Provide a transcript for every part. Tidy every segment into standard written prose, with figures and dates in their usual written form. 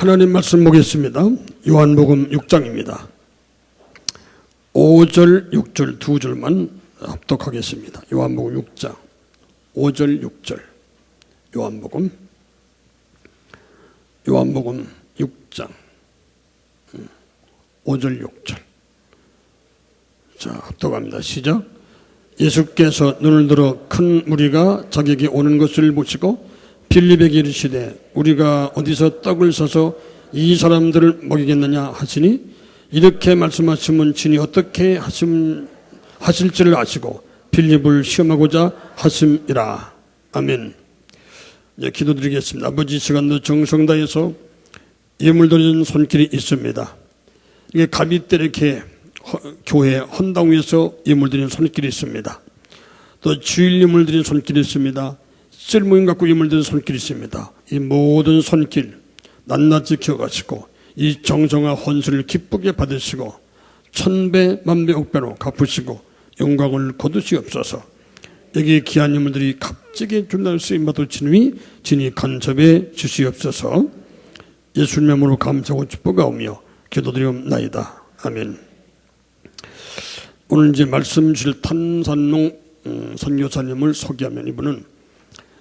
하나님 말씀 보겠습니다. 요한복음 6장입니다. 5절, 6절 두 줄만 합독하겠습니다. 요한복음 6장 5절, 6절 요한복음 6장 5절, 6절 자, 합독합니다. 시작. 예수께서 눈을 들어 큰 무리가 자기에게 오는 것을 보시고 빌립에게 이르시되 우리가 어디서 떡을 사서 이 사람들을 먹이겠느냐 하시니 이렇게 말씀하시면 진이 어떻게 하실지를 아시고 빌립을 시험하고자 하심이라. 아멘. 네, 기도드리겠습니다. 아버지, 시간도 정성 다해서 예물 드리는 손길이 있습니다. 이게 가비때 이렇게 교회 헌당 위에서 예물 드리는 손길이 있습니다. 또 주일 예물 드리는 손길이 있습니다. 쓸모임 갖고 예물 드리는 손길이 있습니다. 이 모든 손길 낱낱이 기억하시고 이 정성과 헌수를 기쁘게 받으시고 천배 만배 억배로 갚으시고 영광을 거두시옵소서. 여기 귀한 예물들이 값지게 준다는 쓰임받을 진이 간섭해 주시옵소서. 예수님 이름으로 감사하고 기뻐가오며 기도드리옵나이다. 아멘. 오늘 이제 말씀 주실 탄산농 선교사님을 소개하면, 이분은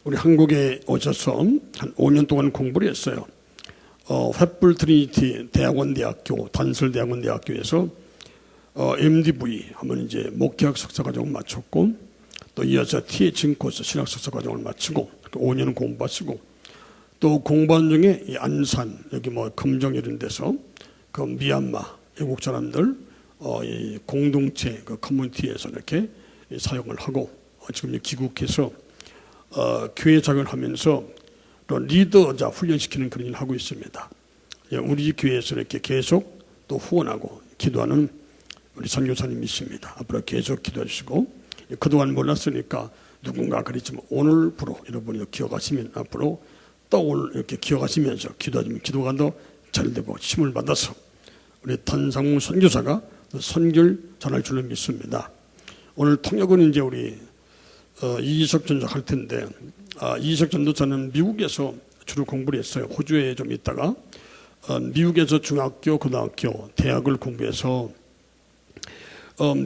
우리 한국에 오셔서 한 5년 동안 공부를 했어요. 횃불 트리니티 대학원대학교, 단설대학원대학교에서 MDV 하면 이제 목회학 석사 과정을 마쳤고, 또 이어서 TH 코스 신학 석사 과정을 마치고 5년 공부하시고, 또 공부한 중에 이 안산 여기 뭐 금정 이런 데서 그 미얀마 외국 사람들 이 공동체 그 커뮤니티에서 이렇게 사용을 하고, 지금 귀국해서 교회 작용을 하면서 또 리더자 훈련시키는 그런 일을 하고 있습니다. 우리 교회에서 이렇게 계속 또 후원하고 기도하는 우리 선교사님이 있습니다. 앞으로 계속 기도해 주시고, 그동안 몰랐으니까 누군가 그랬지만 오늘부로 여러분이 기억하시면 앞으로 또 오늘 이렇게 기억하시면서 기도하시면 기도가 더 잘되고 힘을 받아서 우리 탄상무 선교사가 선교를 잘할 줄로 믿습니다. 오늘 통역은 이제 우리 이희석 전도사 할 텐데, 이희석 전도사는 미국에서 주로 공부를 했어요. 호주에 좀 있다가 미국에서 중학교, 고등학교, 대학을 공부해서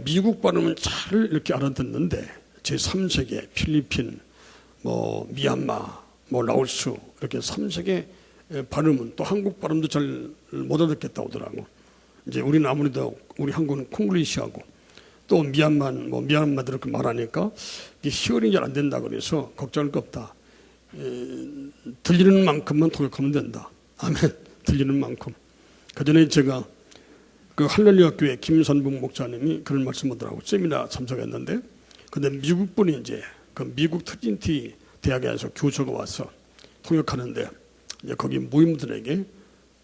미국 발음은 잘 이렇게 알아듣는데 제3세계 필리핀, 뭐 미얀마, 뭐 라오스 이렇게 3세계 발음은 또 한국 발음도 잘 못 알아듣겠다고 하더라고. 이제 우리는 아무래도 우리 한국은 콩글리시하고 또 미얀마들 그 말하니까 히어링이 잘 안 된다 그래서 걱정할 거 없다. 들리는 만큼만 통역하면 된다. 아멘. 들리는 만큼. 그 전에 제가 그 할렐루야 교회 김선봉 목사님이 그런 말씀하더라고. 세미나 참석했는데, 근데 미국 분이 이제 그 미국 트리니티 대학에서 교수가 와서 통역하는데, 이제 거기 모임들에게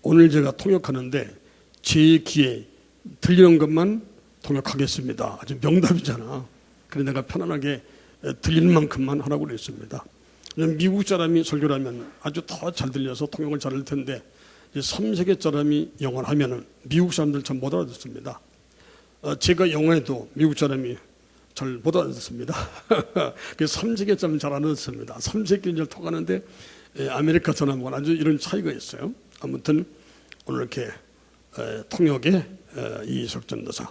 오늘 제가 통역하는데 제 귀에 들리는 것만 통역하겠습니다. 아주 명답이잖아. 그래서 내가 편안하게 들리는 만큼만 하라고 그랬습니다. 미국 사람이 설교를 하면 아주 더 잘 들려서 통역을 잘할 텐데, 3세계 사람이 영어를 하면은 미국 사람들 참 못 알아듣습니다. 제가 영어해도 미국 사람이 잘 못 알아듣습니다. 그래서 3세계 사람 잘 알아듣습니다. 3세계를 통하는데 아메리카 사람과 아주 이런 차이가 있어요. 아무튼 오늘 이렇게 통역에 이희석 전도사,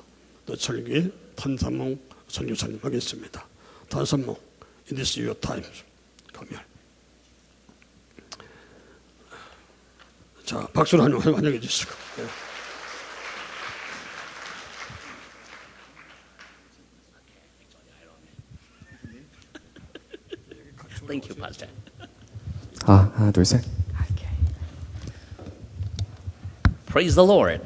또 설교에 탄산몽 선교사님 하겠습니다. 탄산몽, it is your time. Come here. 자, 박수로 환영해 주시고. Thank you, Pastor. 하나, 둘, 셋. Praise the Lord.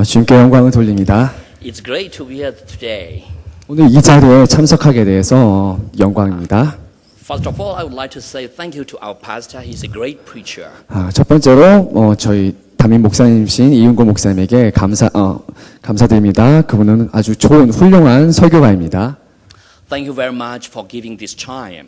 주님께 영광을 돌립니다. It's great to be here today. 오늘 이 자리에 참석하게 돼서 영광입니다. First of all, I would like to say thank you to our pastor. He's a great preacher. 첫 번째로 저희 담임 목사님이신 이윤고 목사님에게 감사드립니다. 그분은 아주 좋은 훌륭한 설교가입니다. Thank you very much for giving this time.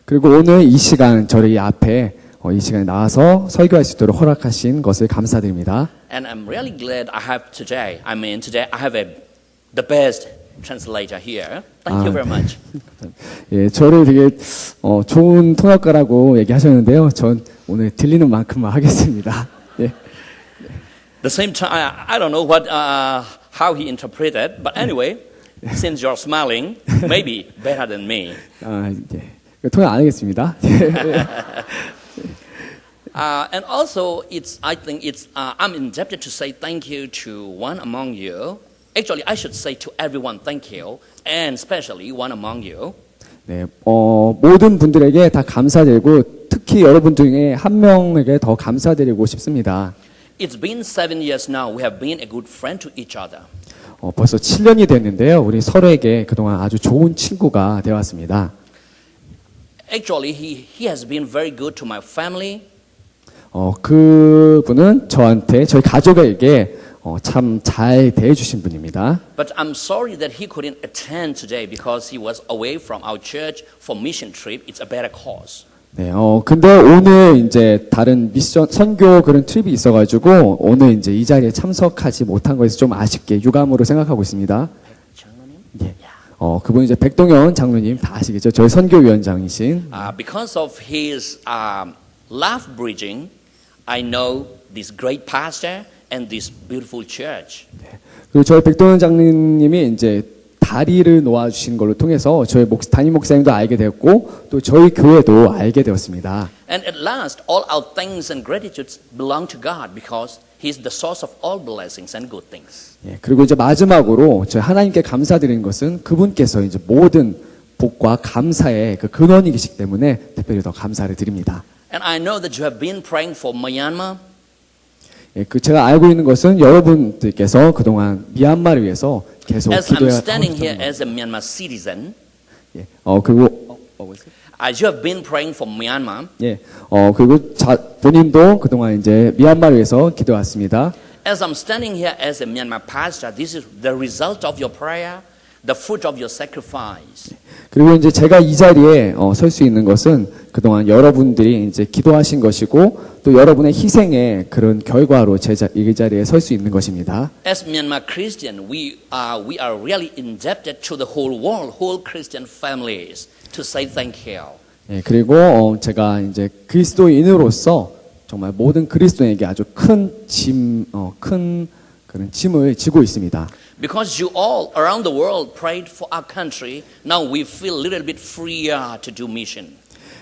그리고 오늘 이 시간 저희 앞에 이 시간에 나와서 설교할 수 있도록 허락하신 것을 감사드립니다. And I'm really glad I have today. Today I have the best translator here. Thank you very much. 예, 저를 되게 좋은 통역가라고 얘기하셨는데요. 전 오늘 들리는 만큼만 하겠습니다. 예. The same time, I don't know how he interpreted, but anyway, since you're smiling, maybe better than me. 예. 통역 안 하겠습니다. And also, I think I'm indebted to say thank you to one among you. Actually, I should say to everyone thank you, and especially one among you. 네, 모든 분들에게 다 감사드리고 특히 여러분 중에 한 명에게 더 감사드리고 싶습니다. It's been 7 years now. We have been a good friend to each other. 벌써 7년이 됐는데요. 우리 서로에게 그동안 아주 좋은 친구가 되었습니다. Actually, he has been very good to my family. 그분은 저한테 저희 가족에게 참 잘 대해주신 분입니다. But I'm sorry that he couldn't attend today because he was away from our church for mission trip. It's a better cause. 네, 근데 오늘 이제 다른 미션 선교 그런 트립이 있어가지고 오늘 이제 이 자리에 참석하지 못한 것이 좀 아쉽게 유감으로 생각하고 있습니다. 예. 그분 이제 백동현 장로님 다 아시겠죠? 저희 선교위원장이신. Because of his laugh bridging, I know this great pastor and this beautiful church. 그리고 저희 백동현 장로님이 이제 다리를 놓아주신 걸로 통해서 저희 담임 목사님도 알게 되었고 또 저희 교회도 알게 되었습니다. And at last, all our thanks and gratitude belong to God because He is the source of all blessings and good things. 예, 그리고 이제 마지막으로 저희 하나님께 감사드리는 것은 그분께서 이제 모든 복과 감사의 그 근원이시기 때문에 특별히 더 감사를 드립니다. And I know that you have been praying for Myanmar. 예, 제가 알고 있는 것은 여러분들께서 그동안 미얀마를 위해서 계속 As I'm 기도해 standing here 하셨던 as a Myanmar citizen, 예, 그리고 as you have been praying for Myanmar, 예, 그리고 본인도 그동안 이제 미얀마를 위해서 기도했습니다. as I'm standing here as a Myanmar pastor, this is the result of your prayer, the fruit of your sacrifice. 그리고 이제 제가 이 자리에 설 수 있는 것은 그동안 여러분들이 이제 기도하신 것이고 또 여러분의 희생의 그런 결과로 이 자리에 설 수 있는 것입니다. As Myanmar Christian, we are really indebted to the whole world, whole Christian families, to say thank you. 예, 그리고 제가 이제 그리스도인으로서 정말 모든 그리스도인에게 아주 큰 그런 짐을 지고 있습니다. Because you all around the world prayed for our country, now we feel a little bit freer to do mission.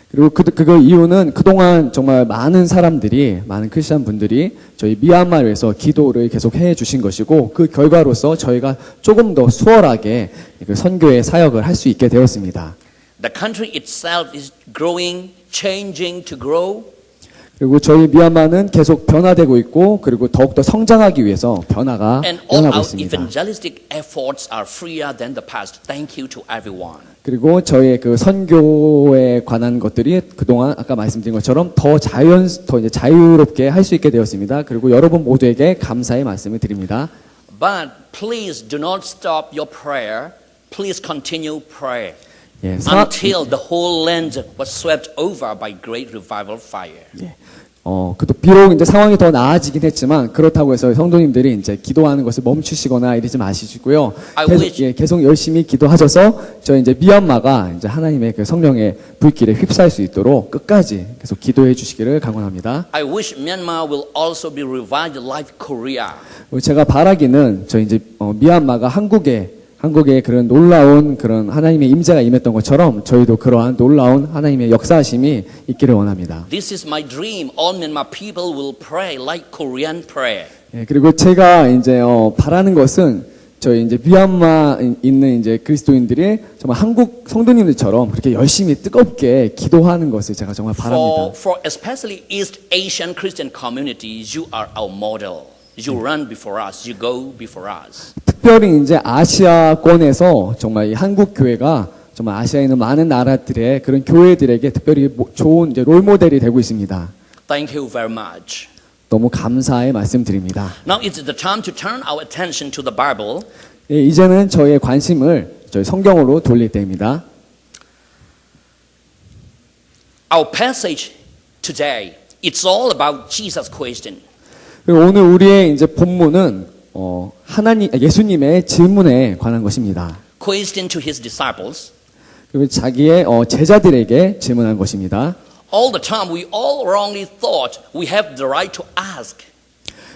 그리고 그 이유는 그동안 정말 많은 사람들이, 많은 크리스천 분들이 저희 미얀마를 위해서 기도를 계속 해 주신 것이고 그 결과로서 저희가 조금 더 수월하게 그 선교의 사역을 할 수 있게 되었습니다. The country itself is growing, changing to grow. 그리고 저희 미얀마는 계속 변화되고 있고 그리고 더욱더 성장하기 위해서 변화가 And all 일어나고 our 있습니다. evangelistic efforts are freer than the past. Thank you to everyone. 그리고 저희의 그 선교에 관한 것들이 그동안 아까 말씀드린 것처럼 더 이제 자유롭게 할 수 있게 되었습니다. 그리고 여러분 모두에게 감사의 말씀을 드립니다. But please do not stop your prayer. Please continue prayer. 예, Until the whole land was swept over by great revival fire. 예. 그도 비록 이제 상황이 더 나아지긴 했지만 그렇다고 해서 성도님들이 이제 기도하는 것을 멈추시거나 이러지 마시고요. 계속 열심히 기도하셔서 저희 이제 미얀마가 이제 하나님의 그 성령의 불길에 휩싸일 수 있도록 끝까지 계속 기도해 주시기를 강원합니다. I wish Myanmar will also be revived like Korea. 제가 바라기는 저희 이제 미얀마가 한국의 그런 놀라운 그런 하나님의 임재가 임했던 것처럼 저희도 그러한 놀라운 하나님의 역사하심이 있기를 원합니다. This is my dream. All Myanmar people will pray like Korean prayer. 예, 그리고 제가 이제 바라는 것은 저희 이제 미얀마 있는 이제 그리스도인들이 정말 한국 성도님들처럼 그렇게 열심히 뜨겁게 기도하는 것을 제가 정말 바랍니다. For especially East Asian Christian communities, you are our model. You run before us. You go before us. 특별히 이제 아시아권에서 정말 이 한국 교회가 정말 아시아에 있는 많은 나라들의 그런 교회들에게 특별히 좋은 이제 롤 모델이 되고 있습니다. Thank you very much. 너무 감사의 말씀드립니다. Now it's the time to turn our attention to the Bible. 예, 이제는 저희의 관심을 저희 성경으로 돌릴 때입니다. Our passage today, it's all about Jesus' question. 그리고 오늘 우리의 이제 본문은 예수님의 질문에 관한 것입니다. Question to his disciples. 그리고 자기의 제자들에게 질문한 것입니다. All the time we all wrongly thought we have the right to ask.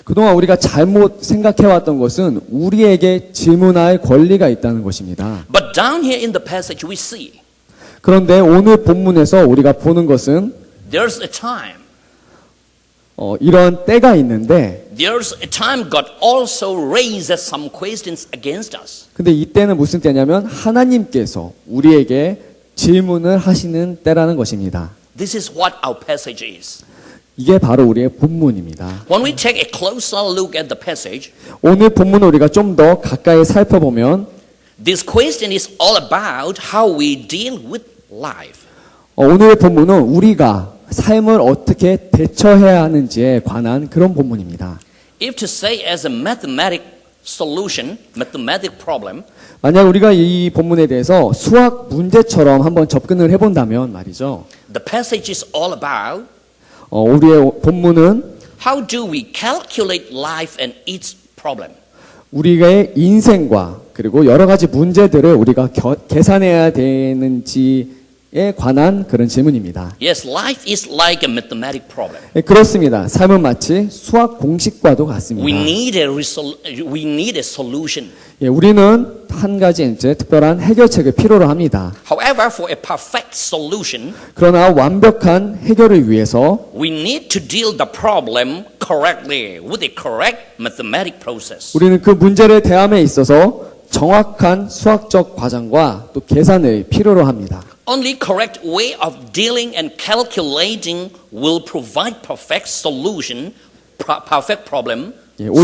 그동안 우리가 잘못 생각해왔던 것은 우리에게 질문할 권리가 있다는 것입니다. But down here in the passage we see 그런데 오늘 본문에서 우리가 보는 것은 there's a time. 이런 때가 있는데 There's a time God also raises some questions against us. 근데 이때는 무슨 때냐면 하나님께서 우리에게 질문을 하시는 때라는 것입니다. This is what our passage is. 이게 바로 우리의 본문입니다. When we take a closer look at the passage, 오늘 본문을 우리가 좀 더 가까이 살펴보면 this question is all about how we deal with life. 오늘의 본문은 우리가 삶을 어떻게 대처해야 하는지에 관한 그런 본문입니다. If to say as a mathematic solution, mathematic problem, 만약 우리가 이 본문에 대해서 수학 문제처럼 한번 접근을 해본다면 말이죠. the passage is all about 우리의 본문은 how do we calculate life and its problem. 우리의 인생과 그리고 여러 가지 문제들을 우리가 계산해야 되는지에 관한 그런 질문입니다. Yes, life is like a mathematic problem. 그렇습니다. 삶은 마치 수학 공식과도 같습니다. We need a solution. 우리는 한 가지 이제 특별한 해결책을 필요로 합니다. However, for a perfect solution, 그러나 완벽한 해결을 위해서 we need to deal the problem correctly with a correct mathematic process. 우리는 그 문제를 대함에 있어서 정확한 수학적 과정과 또 계산을 필요로 합니다. Only correct way of dealing and calculating will provide perfect solution, perfect problem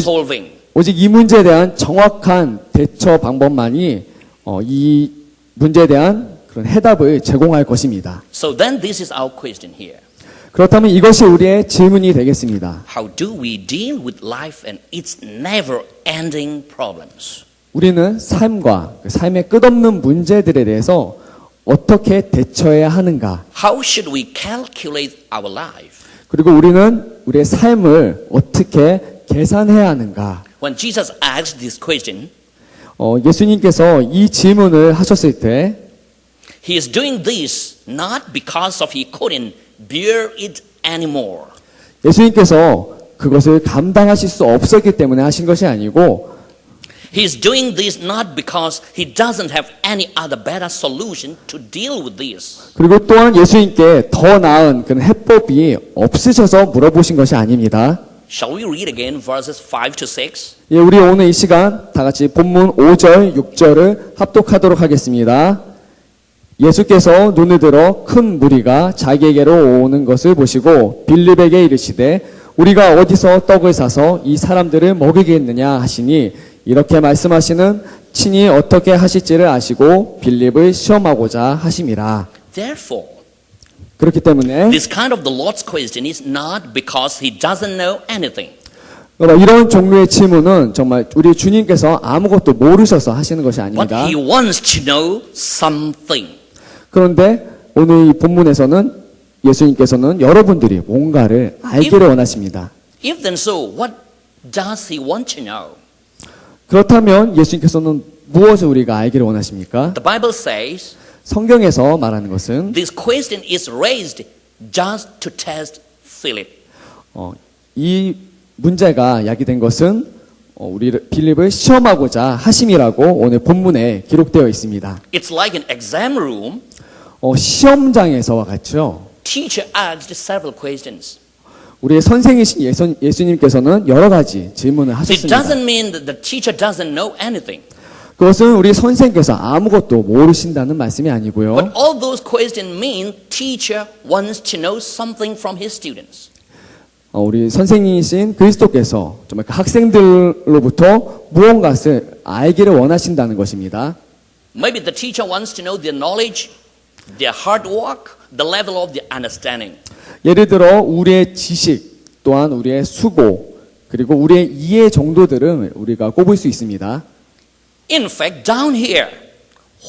solving. 오직 이 문제에 대한 정확한 대처 방법만이 이 문제에 대한 그런 해답을 제공할 것입니다. So then this is our question here. 그렇다면 이것이 우리의 질문이 되겠습니다. How do we deal with life and its never-ending problems? 우리는 삶과 삶의 끝없는 문제들에 대해서 어떻게 대처해야 하는가? How should we calculate our life? 그리고 우리는 우리의 삶을 어떻게 계산해야 하는가? When Jesus asked this question, 예수님께서 이 질문을 하셨을 때 he is doing this not because of he couldn't bear it anymore. 예수님께서 그것을 감당하실 수 없었기 때문에 하신 것이 아니고 He is doing this not because he doesn't have any other better solution to deal with this. 그리고 또한 예수님께 더 나은 그런 해법이 없으셔서 물어보신 것이 아닙니다. Shall we read again verses 5 to 6? 예, 우리 오늘 이 시간 다 같이 본문 5절, 6절을 합독하도록 하겠습니다. 예수께서 눈을 들어 큰 무리가 자기에게로 오는 것을 보시고 빌립에게 이르시되 우리가 어디서 떡을 사서 이 사람들을 먹이겠느냐 하시니 이렇게 말씀하시는 친히 어떻게 하실지를 아시고 빌립을 시험하고자 하심이라. Therefore, 그렇기 때문에 this kind of the Lord's question is not because he doesn't know anything. 이런 종류의 질문은 정말 우리 주님께서 아무것도 모르셔서 하시는 것이 But 아닙니다. he wants to know something. 그런데 오늘 이 본문에서는 예수님께서는 여러분들이 뭔가를 알기를 원하십니다. If then so, what does he want to know? 그렇다면 예수님께서는 무엇을 우리가 알기를 원하십니까? The Bible says 성경에서 말하는 것은 this question is raised just to test Philip. 이 문제가 야기된 것은 우리 빌립을 시험하고자 하심이라고 오늘 본문에 기록되어 있습니다. It's like an exam room. 시험장에서와 같죠. Teacher asked several questions. 우리의 선생이신 예수님께서는 여러 가지 질문을 It 하셨습니다. doesn't mean that the teacher doesn't know anything. 그것은 우리 선생께서 아무것도 모르신다는 말씀이 아니고요. But all those questions mean teacher wants to know something from his students. 우리 선생님이신 그리스도께서 정말 그 학생들로부터 무언가를 알기를 원하신다는 것입니다. Maybe the teacher wants to know their knowledge, their hard work, the level of their understanding. 예를 들어 우리의 지식 또한 우리의 수고 그리고 우리의 이해 정도들은 우리가 꼽을 수 있습니다. In fact, down here,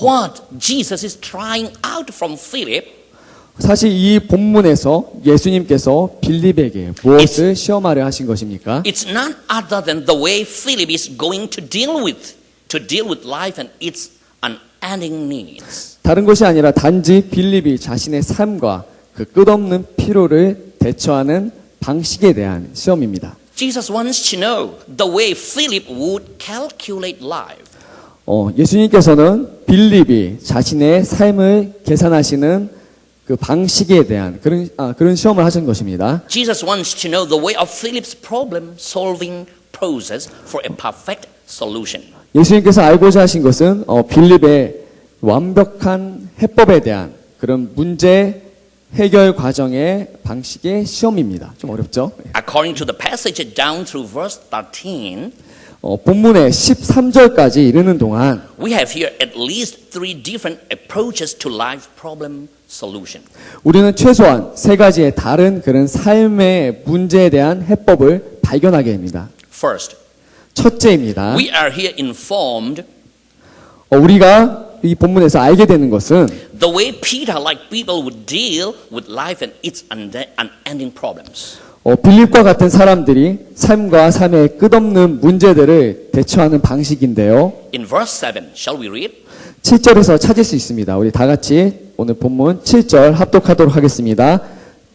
what Jesus is trying out from Philip 사실 이 본문에서 예수님께서 빌립에게 무엇을 시험하려 하신 것입니까? it's not other than the way Philip is going to deal with life and its unending needs. 다른 것이 아니라 단지 빌립이 자신의 삶과 그 끝없는 피로를 대처하는 방식에 대한 시험입니다. Jesus wants to know the way Philip would calculate life. 예수님께서는 빌립이 자신의 삶을 계산하시는 그 방식에 대한 그런 시험을 하신 것입니다. Jesus wants to know the way of Philip's problem solving process for a perfect solution. 예수님께서 알고자 하신 것은 빌립의 완벽한 해법에 대한 그런 문제 해결 과정의 방식의 시험입니다. 좀 어렵죠? According to the passage down through verse 13, 본문의 13절까지 이르는 동안 we have here at least 3 different approaches to life problem solution. 우리는 최소한 3가지의 다른 그런 삶의 문제에 대한 해법을 발견하게 됩니다. First, 첫째입니다. we are here informed 우리가 이 본문에서 알게 되는 것은 the way Peter-like people would deal with life and its unending problems. 빌립과 같은 사람들이 삶과 삶의 끝없는 문제들을 대처하는 방식인데요. In verse 7, shall we read? 7절에서 찾을 수 있습니다. 우리 다 같이 오늘 본문 7절 합독하도록 하겠습니다.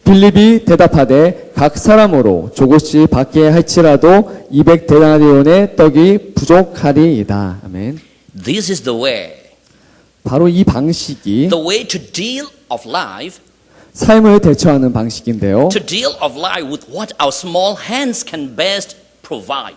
빌립이 대답하되 각 사람으로 조금씩 받게 할지라도 200데나리온의 떡이 부족하리이다. 아멘. This is the way. 바로 이 방식이 The way to deal of life, 삶을 대처하는 방식인데요. to deal of life with what our small hands can best provide.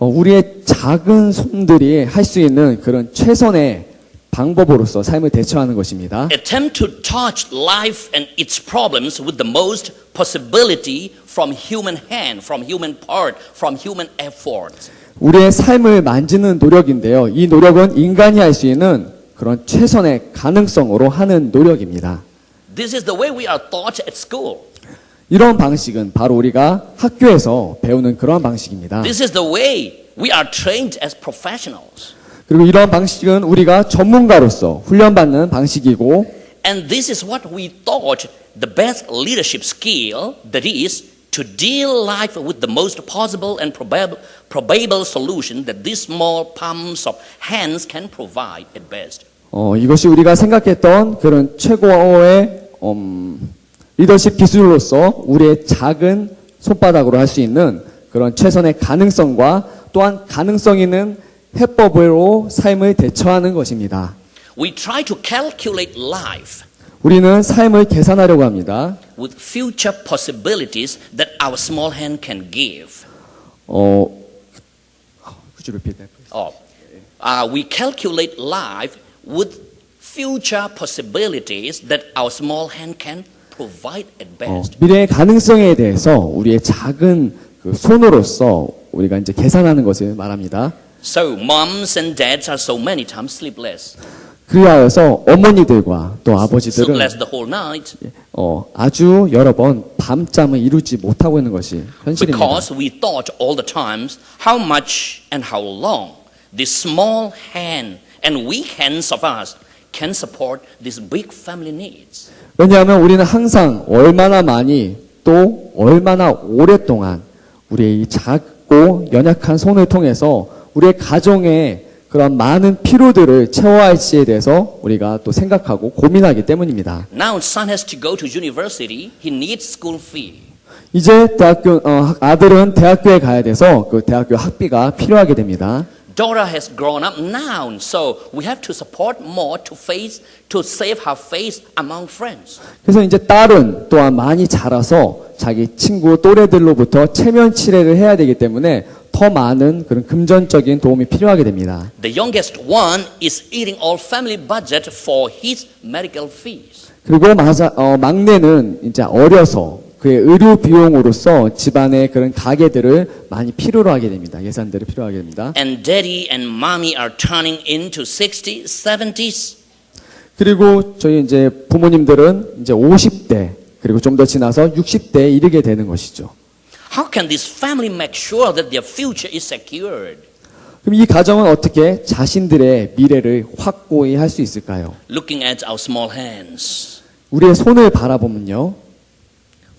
우리의 작은 손들이 할 수 있는 그런 최선의 방법으로서 삶을 대처하는 것입니다. Attempt to touch life and its problems with the most possibility from human hand, from human part, from human effort. 우리의 삶을 만지는 노력인데요. 이 노력은 인간이 할 수 있는 그런 최선의 가능성으로 하는 노력입니다. This is the way we are taught at school. 이런 방식은 바로 우리가 학교에서 배우는 그런 방식입니다. This is the way we are trained as professionals. 그리고 이런 방식은 우리가 전문가로서 훈련받는 방식이고 And this is what we thought the best leadership skill, that is, to deal life with the most possible and probable solution that these small palms of hands can provide at best. 이것이 우리가 생각했던 그런 최고의 리더십 기술로서 우리의 작은 손바닥으로 할 수 있는 그런 최선의 가능성과 또한 가능성 있는 해법으로 삶을 대처하는 것입니다. We try to calculate life 우리는 삶을 계산하려고 합니다. with future possibilities that our small hand can give. Could you repeat that, please? We calculate life with future possibilities that our small hand can provide at best. 미래의 가능성에 대해서 우리의 작은 그 손으로서 우리가 이제 계산하는 것을 말합니다. So moms and dads are so many times sleepless. 그리하여서 어머니들과 또 아버지들은 Sleepless the whole night 아주 여러 번 밤잠을 이루지 못하고 있는 것이 현실입니다. because we thought all the times how much and how long this small hand and weak hands of us can support these big family needs. 왜냐하면 우리는 항상 얼마나 많이 또 얼마나 오랫동안 우리의 이 작고 연약한 손을 통해서 우리의 가정의 그런 많은 필요들을 채워할지에 대해서 우리가 또 생각하고 고민하기 때문입니다. Now son has to go to university. He needs school fee. 이제 아들은 대학교에 가야 돼서 그 대학교 학비가 필요하게 됩니다. Daughter has grown up now, so we have to support more to save her face among friends. 그래서 이제 딸은 또한 많이 자라서 자기 친구 또래들로부터 체면 치레를 해야 되기 때문에 더 많은 그런 금전적인 도움이 필요하게 됩니다. The youngest one is eating all family budget for his medical fees. 그리고 막내는 이제 어려서 그의 의료 비용으로서 집안의 그런 가계들을 많이 필요로 하게 됩니다. 예산들을 필요하게 됩니다. And daddy and mommy are turning into 60s, 70s. 그리고 저희 이제 부모님들은 이제 50대 그리고 좀 더 지나서 60대에 이르게 되는 것이죠. How can this family make sure that their future is secured? 그럼 이 가정은 어떻게 자신들의 미래를 확고히 할 수 있을까요? Looking at our small hands, 우리의 손을 바라보면요.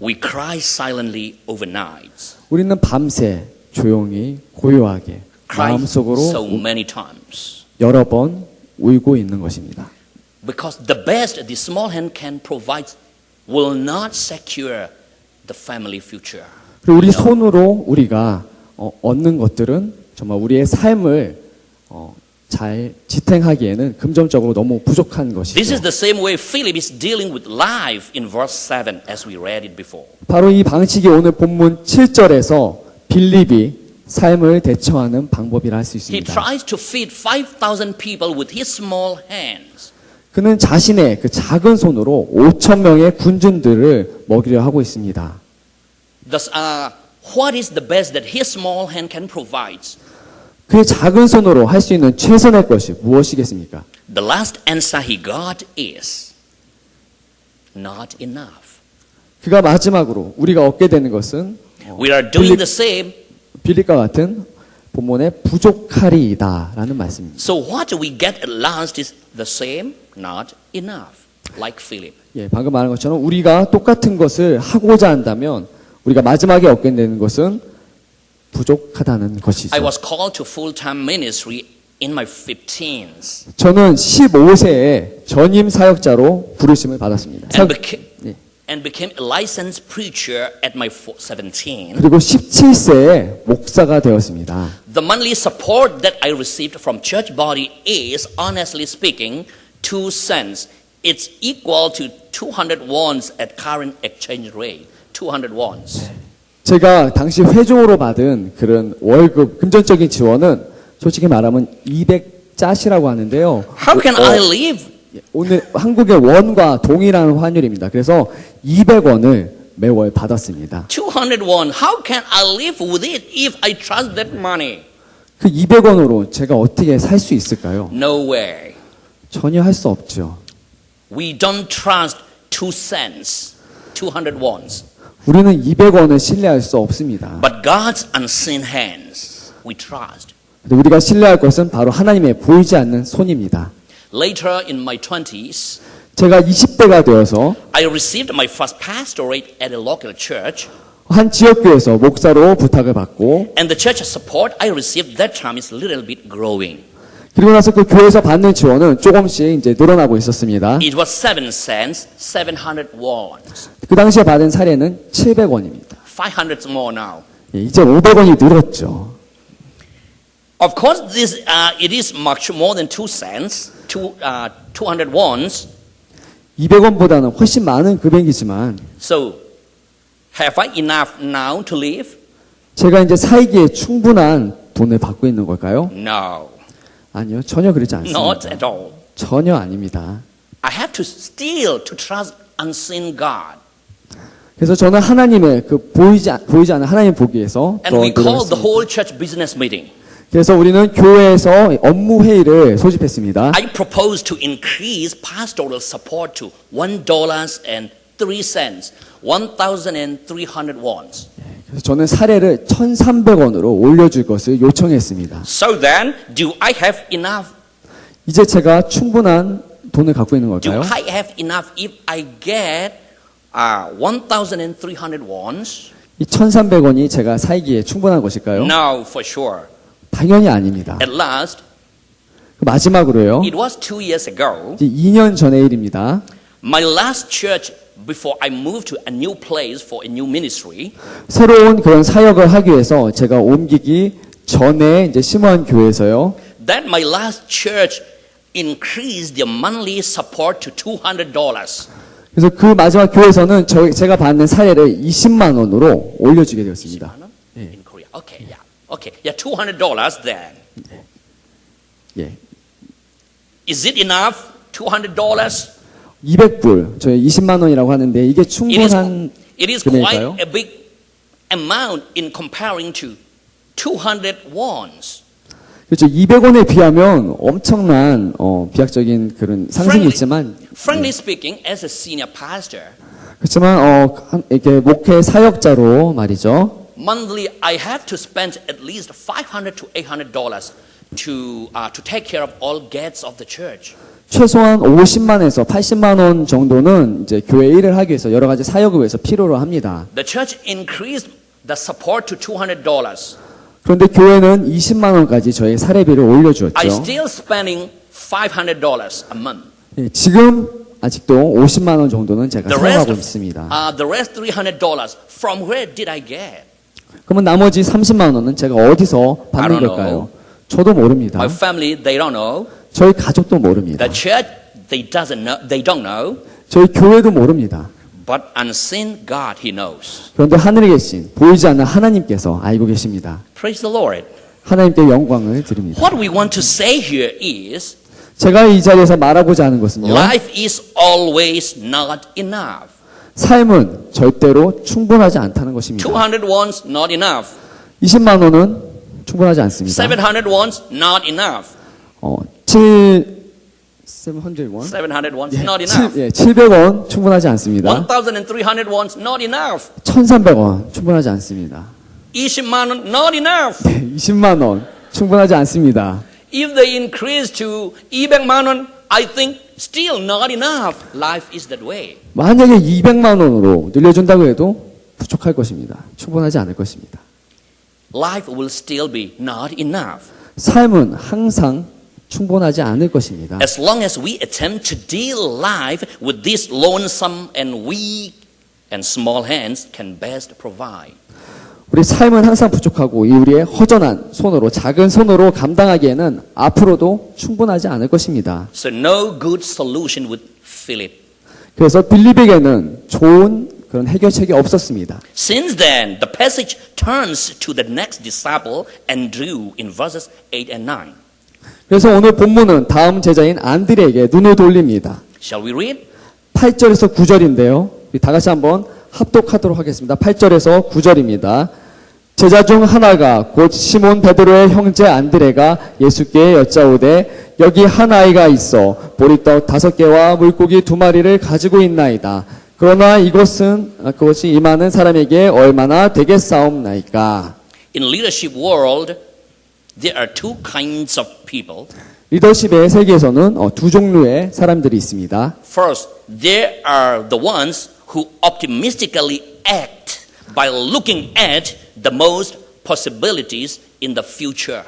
we cry silently overnight. 우리는 밤새 조용히 고요하게 Cry 마음속으로 so many times. 여러 번 울고 있는 것입니다. Because the best the small hand can provide will not secure the family future. 그리고 우리 손으로 우리가 얻는 것들은 정말 우리의 삶을 잘 지탱하기에는 금전적으로 너무 부족한 This is 것이죠. the same way Philip is dealing with life in verse 7 as we read it before. 바로 이 방식이 오늘 본문 7절에서 빌립이 삶을 대처하는 방법이라 할 수 He 있습니다. tries to feed 5,000 people with his small hands. 그는 자신의 그 작은 손으로 5천 명의 군중들을 먹이려 하고 있습니다. Thus, what is the best that his small hand can provide? 그의 작은 손으로 할 수 있는 최선의 것이 무엇이겠습니까? The last answer he got is not enough. 그가 마지막으로 우리가 얻게 되는 것은 We are doing the same. 빌립과 같은 본문의 부족하리이다라는 말씀입니다. So what we get at last is the same, not enough, like Philip. 예, 방금 말한 것처럼 우리가 똑같은 것을 하고자 한다면 우리가 마지막에 얻게 되는 것은 부족하다는 것이죠. I was called to full-time ministry in my 15s 저는 15세에 전임 사역자로 부르심을 받았습니다. and became a licensed preacher at my 17. 그리고 17세에 목사가 되었습니다. The monthly support that I received from church body is, honestly speaking, 2 cents. It's equal to 200 wons at current exchange rate. 200 wons. 제가 당시 회종으로 받은 그런 월급, 금전적인 지원은 솔직히 말하면 200짜시라고 하는데요. How can I live? 오늘 한국의 원과 동일한 환율입니다. 그래서 200원을 매월 받았습니다. 200 won. How can I live with it if I trust that money? 그 200원으로 제가 어떻게 살 수 있을까요? No way. 전혀 할 수 없죠. We don't trust 2 cents, 200 wons. 우리는 200원을 신뢰할 수 없습니다. But God's unseen hands, we trust. 근데 우리가 신뢰할 것은 바로 하나님의 보이지 않는 손입니다. Later in my 20s, 제가 20대가 되어서 I received my first pastorate at a local church, 한 지역교회에서 목사로 부탁을 받고 and the church support I received that time is a little bit growing. 그리고 나서 그 교회에서 받는 지원은 조금씩 이제 늘어나고 있었습니다. It was 7 cents, 700 wons. 그 당시에 받은 사례는 700원입니다. 500 more now. 이제 500원이 늘었죠. Of course, it is much more than 2 cents, 200 wons. 200원보다는 훨씬 많은 금액이지만 So, have I enough now to live? 제가 이제 살기에 충분한 돈을 받고 있는 걸까요? No, 아니요, 전혀 그렇지 않습니다. not at all. 전혀 아닙니다. I have to still to trust unseen God. 그래서 저는 하나님의 그 보이지 않는 하나님 보기에서 And we call the 노력했습니다. whole church business meeting. 그래서 우리는 교회에서 업무 회의를 소집했습니다. I propose to increase pastoral support to $1.03, 1,300 wons. 그래서 저는 사례를 1,300원으로 올려줄 것을 요청했습니다. So then, do I have enough? 이제 제가 충분한 돈을 갖고 있는 Do 걸까요? I have enough if I get 1,300 wons? 이 1,300원이 제가 살기에 충분한 것일까요? No, for sure. 당연히 아닙니다. At last, 마지막으로요. it was 2 years ago. 이제 2년 전의 일입니다. My last church before I moved to a new place for a new ministry. 새로운 그런 사역을 하기 위해서 제가 옮기기 전에 이제 심원 교회에서요. That my last church increased their monthly support to $200. 그래서 그 마지막 교회에서는 제가 받는 사례를 20만 원으로 올려주게 되었습니다. In Korea. Okay, yeah. Okay, yeah, $200 then. 예, Is it enough? $200? 200불, 저희 20만 원이라고 하는데 이게 충분한 It is quite 금액일까요? a big amount in comparing to 200 wons. 그렇죠. 200원에 비하면 엄청난 비약적인 그런 상승이 있지만 Frankly speaking, as a senior pastor, 그렇지만 이렇게 목회 사역자로 말이죠. monthly I have to spend at least $500 to $800 to take care of all gates of the church. 최소한 50만에서 80만 원 정도는 이제 교회 일을 하기 위해서 여러 가지 사역을 위해서 필요로 합니다. The church increased the support to $200. 그런데 교회는 20만 원까지 저희 사례비를 올려주었죠. I still spending $500 a month. 예, 지금 아직도 50만 원 정도는 제가 The 사용하고 rest, 있습니다. the rest $300. From where did I get? 그러면 나머지 30만 원은 제가 어디서 I 받는 don't 걸까요? know. 저도 모릅니다. My family, they don't know. 저희 가족도 모릅니다. The church, they don't know. 저희 교회도 모릅니다. But unseen God, He knows. 그런데 하늘에 계신 보이지 않는 하나님께서 알고 계십니다. Praise the Lord. 하나님께 영광을 드립니다. What we want to say here is 제가 이 자리에서 말하고자 하는 것은요. life is always not enough. 삶은 절대로 충분하지 않다는 것입니다. 200 wons, not enough. 20만 원은 충분하지 않습니다. 700 wons, not enough. 700 원? 700 wons, not enough. 700원 충분하지 않습니다. 1,300 wons, not enough. 1,300원 충분하지 않습니다. 20만 원, not enough. 20만 원 충분하지 않습니다. If they increase to 200만 원, I think still not enough. Life is that way. 만약에 200만 원으로 늘려준다고 해도 부족할 것입니다. 충분하지 않을 것입니다. Life will still be not enough. 삶은 항상 충분하지 않을 것입니다. As long as we attempt to deal life with these lonesome and weak and small hands can best provide. 우리 삶은 항상 부족하고 이 우리의 허전한 손으로 작은 손으로 감당하기에는 앞으로도 충분하지 않을 것입니다. So no good solution with Philip. 그래서 빌립에게는 좋은 그런 해결책이 없었습니다. Since then, the passage turns to the next disciple, Andrew, in verses 8 and 9. 그래서 오늘 본문은 다음 제자인 안드레에게 눈을 돌립니다. Shall we read? 8절에서 9절인데요. 우리 다 같이 한번 합독하도록 하겠습니다. 8절에서 9절입니다. 제자 중 하나가 곧 시몬 베드로의 형제 안드레가 예수께 여짜오되 여기 한 아이가 있어 보리떡 5개와 물고기 2마리를 가지고 있나이다. 그러나 그것이 임하는 사람에게 얼마나 되겠사옵나이까. In leadership world, there are two kinds of people. 리더십의 세계에서는 두 종류의 사람들이 있습니다. First, there are the ones who optimistically act by looking at the most possibilities in the future.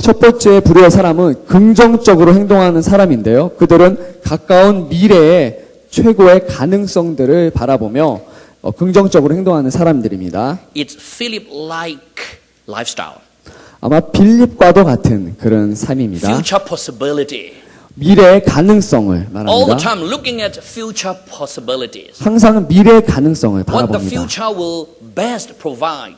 첫 번째 부류의 사람은 긍정적으로 행동하는 사람인데요. 그들은 가까운 미래의 최고의 가능성들을 바라보며 긍정적으로 행동하는 사람들입니다. It's Philip-like lifestyle. 아마 빌립과도 같은 그런 삶입니다. Future possibility. 미래의 가능성을 All the 말합니다. time looking at future possibilities. 항상 미래의 가능성을 What the 바라봅니다. future will best provide.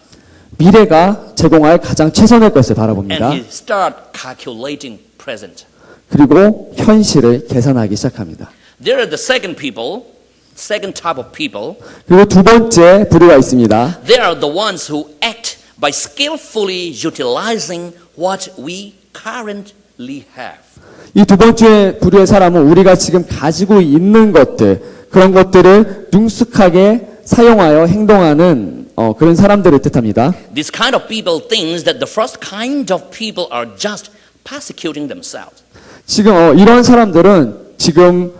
미래가 제공할 가장 최선의 것을 And 바라봅니다. he start calculating present. 그리고 현실을 계산하기 시작합니다. There are the second type of people. 그리고 두 번째 부류가 있습니다. They are the ones who act by skillfully utilizing what we currently have. 이 두 번째 부류의 사람은 우리가 지금 가지고 있는 것들, 그런 것들을 능숙하게 사용하여 행동하는 그런 사람들을 뜻합니다. This kind of people thinks that the first kind of people are just persecuting themselves. 지금 이런 사람들은 지금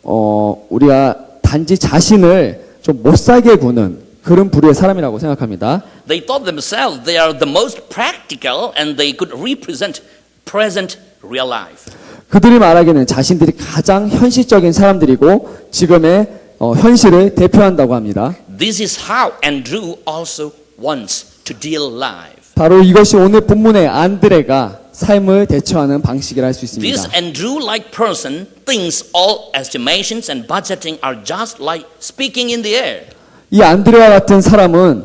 우리가 단지 자신을 좀 못 살게 구는 그런 부류의 사람이라고 생각합니다. They thought themselves they are the most practical and they could represent present real life. 그들이 말하기는 자신들이 가장 현실적인 사람들이고 지금의 현실을 대표한다고 합니다. This is how Andrew also wants to deal life. 바로 이것이 오늘 본문의 안드레가 삶을 대처하는 방식이라 할 수 있습니다. This Andrew-like person thinks all estimations and budgeting are just like speaking in the air. 이 안드레와 같은 사람은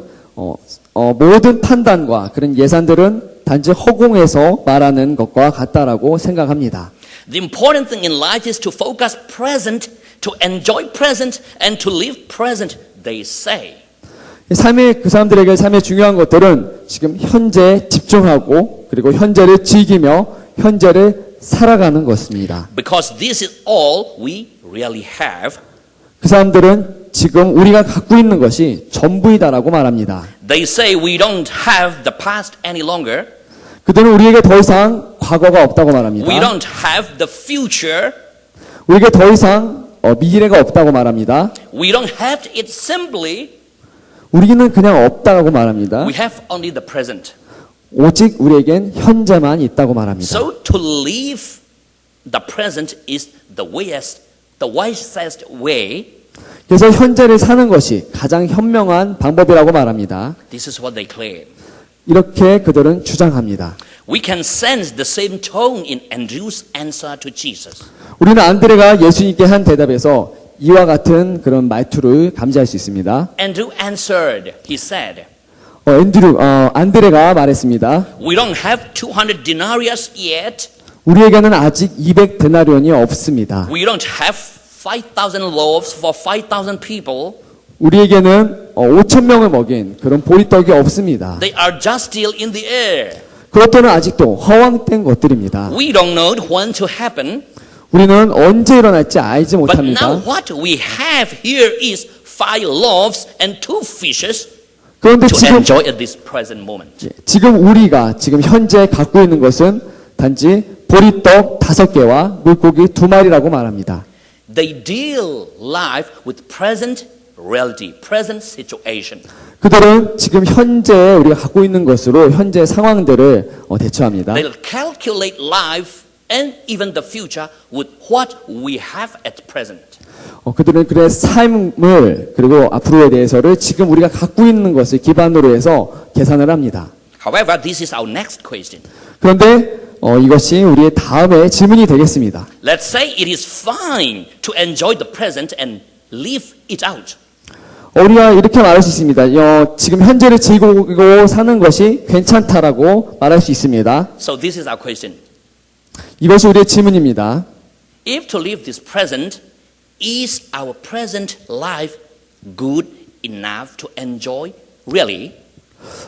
모든 판단과 그런 예산들은 단지 허공에서 말하는 것과 같다라고 생각합니다. The important thing in life is to focus present, to enjoy present, and to live present, they say. 그 사람들에게 삶의 중요한 것들은 지금 현재에 집중하고 그리고 현재를 즐기며 현재를 살아가는 것입니다. Because this is all we really have. 그 사람들은 지금 우리가 갖고 있는 것이 전부이다라고 말합니다. They say we don't have the past any longer. 그들은 우리에게 더 이상 과거가 없다고 말합니다. We don't have the future. 우리에게 더 이상 미래가 없다고 말합니다. We don't have it simply. 우리는 그냥 없다고 말합니다. We have only the present. 오직 우리에겐 현재만 있다고 말합니다. So to live the present is the wisest way. 그래서 현재를 사는 것이 가장 현명한 방법이라고 말합니다. This is what they claim. 이렇게 그들은 주장합니다. We can sense the same tone in Andrew's answer to Jesus. 우리는 안드레가 예수님께 한 대답에서 이와 같은 그런 말투를 감지할 수 있습니다. Andrew answered, he said, 안드레가 말했습니다. We don't have 200 denarius yet. 우리에게는 아직 200데나리온이 없습니다. We don't have 5,000 loaves for 5,000 people. 우리에게는 5,000명을 먹인 그런 보리떡이 없습니다. They are just still in the air. 그것들은 아직도 허황된 것들입니다. We don't know when to happen. 우리는 언제 일어날지 알지 But now 못합니다. what we have here is 5 loaves and 2 fishes 그런데 to enjoy at this present moment. 지금 우리가 지금 현재 갖고 있는 것은 단지 보리떡 5개와 물고기 2마리라고 말합니다. They deal life with present reality, present situation. 그들은 지금 현재 우리가 갖고 있는 것으로 현재 상황들을 대처합니다. They'll calculate life and even the future with what we have at present. 그들은 그의 삶을 그리고 앞으로에 대해서를 지금 우리가 갖고 있는 것을 기반으로 해서 계산을 합니다. However, this is our next question. 그런데 이것이 우리의 다음의 질문이 되겠습니다. Let's say it is fine to enjoy the present and live it out. 우리가 이렇게 말할 수 있습니다. 지금 현재를 즐기고 사는 것이 괜찮다라고 말할 수 있습니다. So this is our question. 이것이 우리의 질문입니다. If to live this present, is our present life good enough to enjoy really?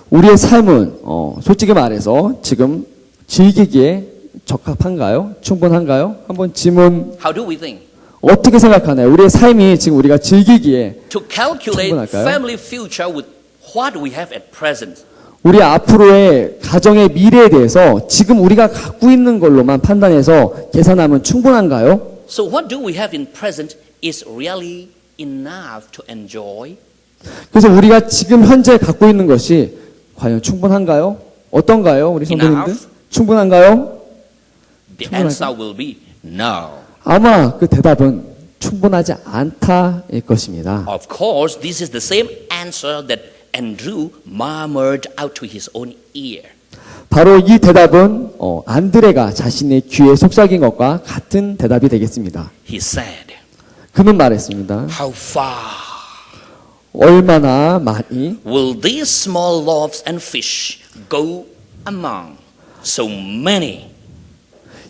우리의 삶은 솔직히 말해서 지금 즐기기에 적합한가요? 충분한가요? 한번 질문 How do we think? 어떻게 생각하나요? 우리의 삶이 지금 우리가 즐기기에 To calculate 충분할까요? family future with what we have at present. 우리 앞으로의 가정의 미래에 대해서 지금 우리가 갖고 있는 걸로만 판단해서 계산하면 충분한가요? So what do we have in present is really enough to enjoy? 그래서 우리가 지금 현재 갖고 있는 것이 과연 충분한가요? 어떤가요? 우리 성도님들? Enough? 충분한가요? The 충분할까요? answer will be no. 아마 그 대답은 충분하지 않다일 것입니다. Of course, this is the same answer that Andrew murmured out to his own ear. 바로 이 대답은 안드레가 자신의 귀에 속삭인 것과 같은 대답이 되겠습니다. He said, 그는 말했습니다. how far 얼마나 많이 will these small loaves and fish go among so many?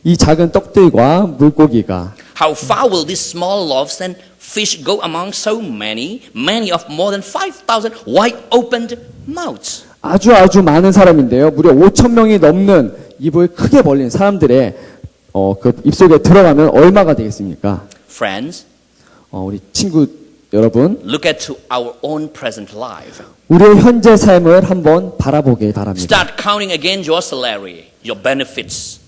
이 작은 떡들과 물고기가 How far will these small loaves and fish go among so many, many of more than 5,000 wide-opened mouths? 아주 많은 사람인데요. 무려 5,000명이 넘는 입을 크게 벌린 사람들의 그 입속에 들어가면 얼마가 되겠습니까? Friends, 우리 친구 여러분, look at to our own present life. 우리의 현재 삶을 한번 바라보길 바랍니다. Start counting again your salary, your benefits.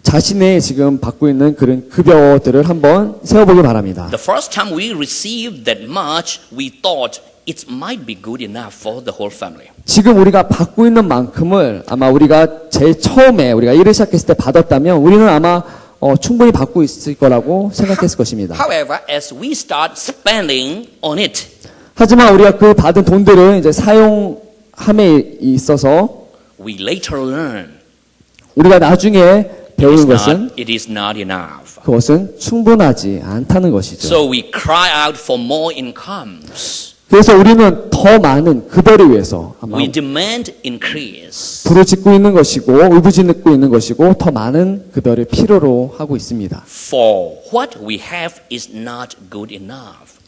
자신의 지금 받고 있는 그런 급여들을 한번 세워보길 바랍니다. The first time we received that much, we thought it might be good enough for the whole family. 지금 우리가 받고 있는 만큼을 아마 우리가 제일 처음에 우리가 일을 시작했을 때 받았다면 우리는 아마 충분히 받고 있을 거라고 생각했을 것입니다. However, as we start spending on it, 하지만 우리가 그 받은 돈들을 이제 사용함에 있어서 we later learn 우리가 나중에 배우는 것은 it is not enough. 그것은 충분하지 않다는 것이죠. So we cry out for more incomes. 그래서 우리는 더 많은 급여를 위해서 아마 We demand increase. 부르짖고 있는 것이고 울부짖고 있는 것이고 더 많은 급여를 필요로 하고 있습니다. For what we have is not good enough.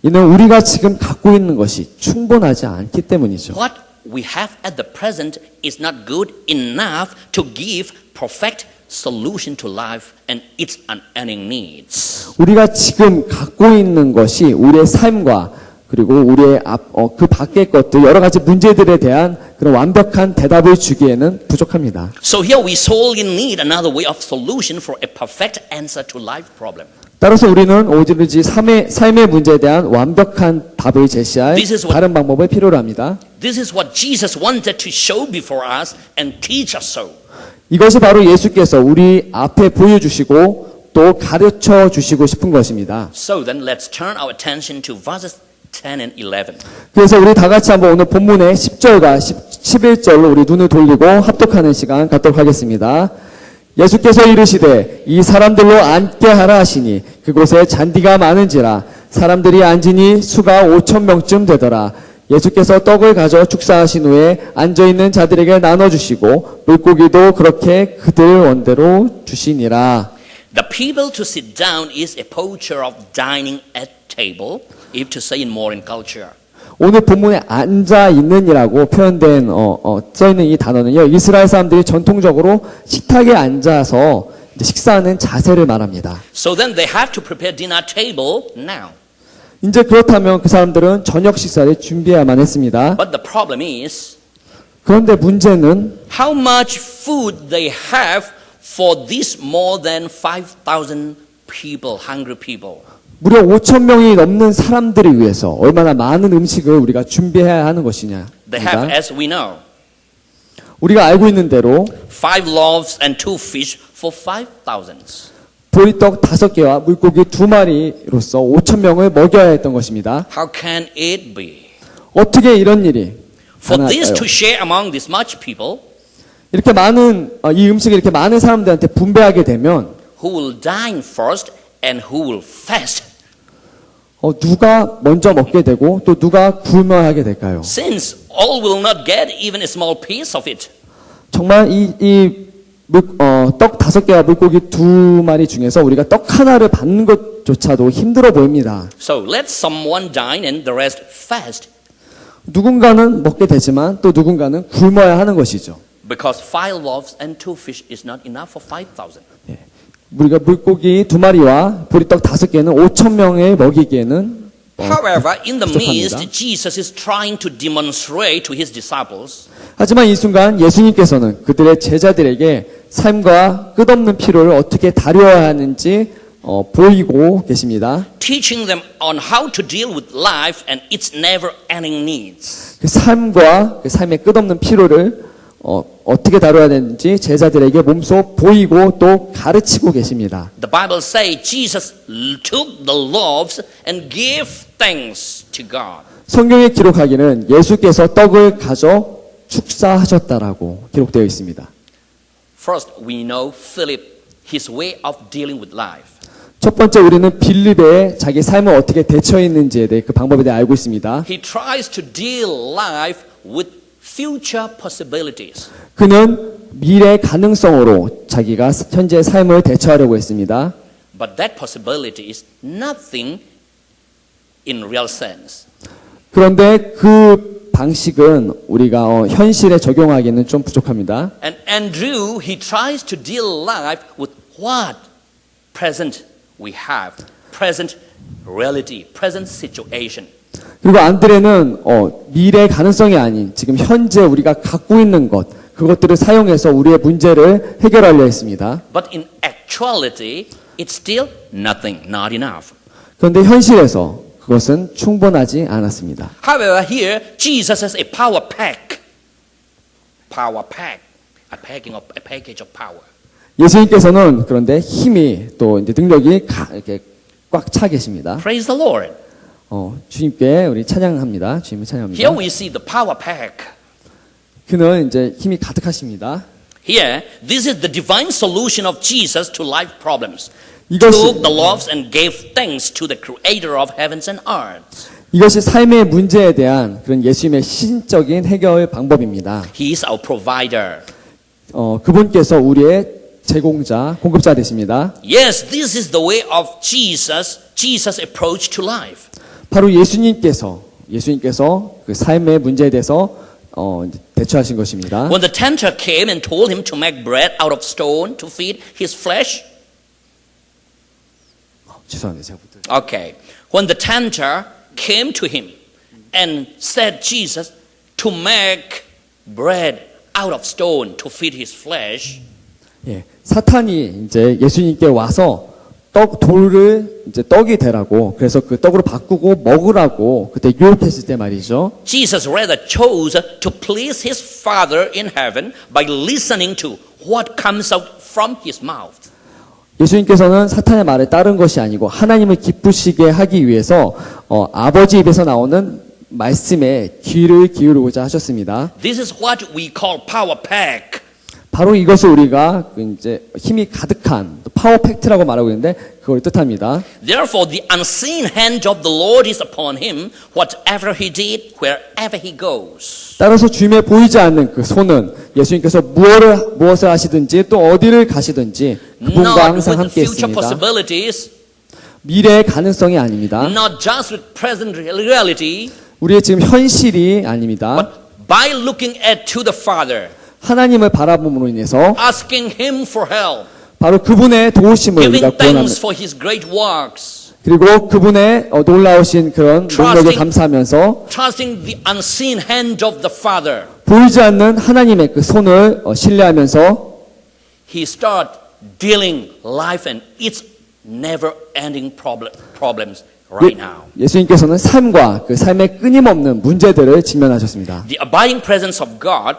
이는 우리가 지금 갖고 있는 것이 충분하지 않기 때문이죠. What we have at the present is not good enough to give perfect solution to life and its unending needs. 우리가 지금 갖고 있는 것이 우리의 삶과 그리고 우리의 그 밖의 것들 여러 가지 문제들에 대한 그런 완벽한 대답을 주기에는 부족합니다. So here we solely need another way of solution for a perfect answer to life problem. 따라서 우리는 오로지 삶의 문제에 대한 완벽한 답을 제시할 This is what- 다른 방법을 필요로 합니다. This is what Jesus wanted to show before us and teach us so. 이것이 바로 예수께서 우리 앞에 보여주시고 또 가르쳐 주시고 싶은 것입니다. So then let's turn our attention to verses 10 and 11. 그래서 우리 다 같이 한번 오늘 본문의 10절과 11절로 우리 눈을 돌리고 합독하는 시간 갖도록 하겠습니다. 예수께서 이르시되 이 사람들로 앉게 하라 하시니 그곳에 잔디가 많은지라 사람들이 앉으니 수가 5,000명쯤 되더라. 예수께서 떡을 가져 축사하신 후에 앉아있는 자들에게 나눠주시고 물고기도 그렇게 그들 원대로 주시니라. The people to sit down is a picture of dining at table, if to say in modern culture. 오늘 본문에 앉아 있는이라고 표현된 써 있는 이 단어는요. 이스라엘 사람들이 전통적으로 식탁에 앉아서 이제 식사하는 자세를 말합니다. So then they have to prepare dinner table now. 이제 그렇다면 그 사람들은 저녁 식사를 준비해야만 했습니다. But the problem is 그런데 문제는 how much food they have for this more than 5,000 people, hungry people. 무려 5,000명이 넘는 사람들을 위해서 얼마나 많은 음식을 우리가 준비해야 하는 것이냐. They have, as we know, 우리가 알고 있는 대로 5 loaves and 2 fish for 5,000. 보리떡 5개와 물고기 2마리로서 5,000명을 먹여야 했던 것입니다. How can it be? 어떻게 이런 일이 For this 가능할까요? to share among this much people 이렇게 많은 이 음식을 이렇게 많은 사람들한테 분배하게 되면 who will dine first and who will fast. 누가 먼저 먹게 되고 또 누가 굶어하게 될까요? Since all will not get even a small piece of it. 정말 떡 5개와 물고기 2마리 중에서 우리가 떡 하나를 받는 것조차도 힘들어 보입니다. So let someone dine and the rest fast. 누군가는 먹게 되지만 또 누군가는 굶어야 하는 것이죠. Because 5 loaves and 2 fish is not enough for 5,000. 우리가 물고기 2마리와 보리떡 5개는 5,000명에 먹이기에는 However, in the 부족합니다. midst, Jesus is trying to demonstrate to his disciples 하지만 이 순간 예수님께서는 그들의 제자들에게 삶과 끝없는 피로를 어떻게 다루어야 하는지 보이고 계십니다. teaching them on how to deal with life and its never-ending needs. 그 삶과 그 삶의 끝없는 피로를 어떻게 다뤄야 되는지 제자들에게 몸소 보이고 또 가르치고 계십니다. The Bible says Jesus took the loaves and gave thanks to God. 성경에 기록하기는 예수께서 떡을 가져 축사하셨다라고 기록되어 있습니다. First, we know Philip, his way of dealing with life. 첫 번째 우리는 빌립의 자기 삶을 어떻게 대처했는지에 대해 그 방법에 대해 알고 있습니다. He tries to deal life with future possibilities. 그는 미래 가능성으로 자기가 현재의 삶을 대처하려고 했습니다. But that possibility is nothing in real sense. 그런데 그 방식은 우리가 현실에 적용하기에는 좀 부족합니다. And Andrew, he tries to deal life with what present we have, present reality, present situation. 그리고 안드레는 미래 가능성이 아닌 지금 현재 우리가 갖고 있는 것 그것들을 사용해서 우리의 문제를 해결하려 했습니다. But in actuality, it's still nothing, not enough. 그런데 현실에서 그것은 충분하지 않았습니다. However, here Jesus has a power pack, a package of power. 예수님께서는 그런데 힘이 또 이제 능력이 이렇게 꽉 차 계십니다. Praise the Lord. 주님께 우리 찬양합니다. 주님을 찬양합니다. Here we see the power pack. 그는 이제 힘이 가득하십니다. Here, this is the divine solution of Jesus to life problems. 이것이- Took the loaves and gave thanks to the Creator of heavens and earth. 이것이 삶의 문제에 대한 그런 예수님의 신적인 해결 방법입니다. He is our provider. 그분께서 우리의 제공자, 공급자 되십니다. Yes, this is the way of Jesus' approach to life. 바로 예수님께서 그 삶의 문제에 대해서 대처하신 것입니다. When the tempter came and told him to make bread out of stone to feed his flesh. 죄송합니다. 제가 못 들었어요. Okay. When the tempter came to him and said Jesus to make bread out of stone to feed his flesh. 예, 사탄이 이제 예수님께 와서 돌을 이제 떡이 되라고 그래서 그 떡으로 바꾸고 먹으라고 그때 유혹했을 때 말이죠. Jesus rather chose to please his Father in heaven by listening to what comes out from his mouth. 예수님께서는 사탄의 말에 따른 것이 아니고 하나님을 기쁘시게 하기 위해서 아버지 입에서 나오는 말씀에 귀를 기울이고자 하셨습니다. This is what we call power pack. 바로 이것을 우리가 이제 힘이 가득한 파워팩트라고 말하고 있는데 그걸 뜻합니다. Therefore, the unseen hand of the Lord is upon him, whatever he did, wherever he goes. 따라서 주님의 보이지 않는 그 손은 예수님께서 무엇을 하시든지 또 어디를 가시든지 그분과 Not 항상 with 함께 future 있습니다. possibilities, 미래의 가능성이 아닙니다. not just with present reality, 우리의 지금 현실이 아닙니다. but by looking at to the Father, 하나님을 바라봄으로 인해서 asking him for help, 바로 그분의 도우심을 우리가 giving thanks 구원합니다. for his great works, 그리고 그분의 놀라우신 그런 능력에 Trusting- 감사하면서 trusting the unseen hand of the Father. 보이지 않는 하나님의 그 손을 신뢰하면서 He start dealing life and its never-ending problems right now. 예수님께서는 삶과 그 삶의 끊임없는 문제들을 직면하셨습니다. The abiding presence of God,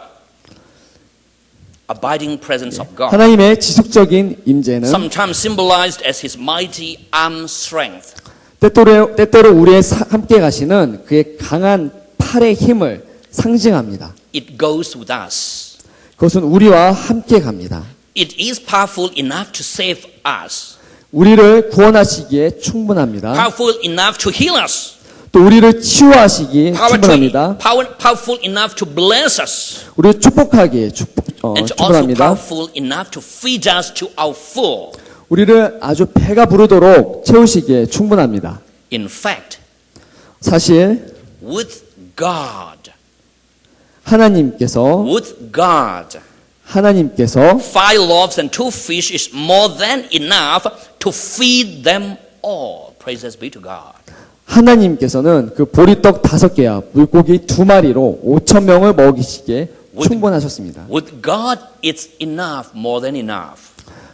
abiding presence of God, 하나님의 지속적인 임재는 sometimes symbolized as His mighty arm strength. 때때로 우리의 함께 가시는 그의 강한 팔의 힘을 상징합니다. It goes with us. 그것은 우리와 함께 갑니다. It is powerful enough to save us, 우리를 구원하시기에 충분합니다. powerful enough to heal us, 또 우리를 치유하시기에 충분합니다. powerful enough to bless us, 우리를 축복하기에 and also 충분합니다. powerful enough to feed us to our full. 우리를 아주 배가 부르도록 채우시기에 충분합니다. In fact, 사실 with God, 하나님께서 five loaves and two fish is more than enough to feed them all. Praises be to God. 하나님께서는 그 보리떡 5개와 물고기 2마리로 5천 명을 먹이시기에 충분하셨습니다. With God, it's enough, more than enough.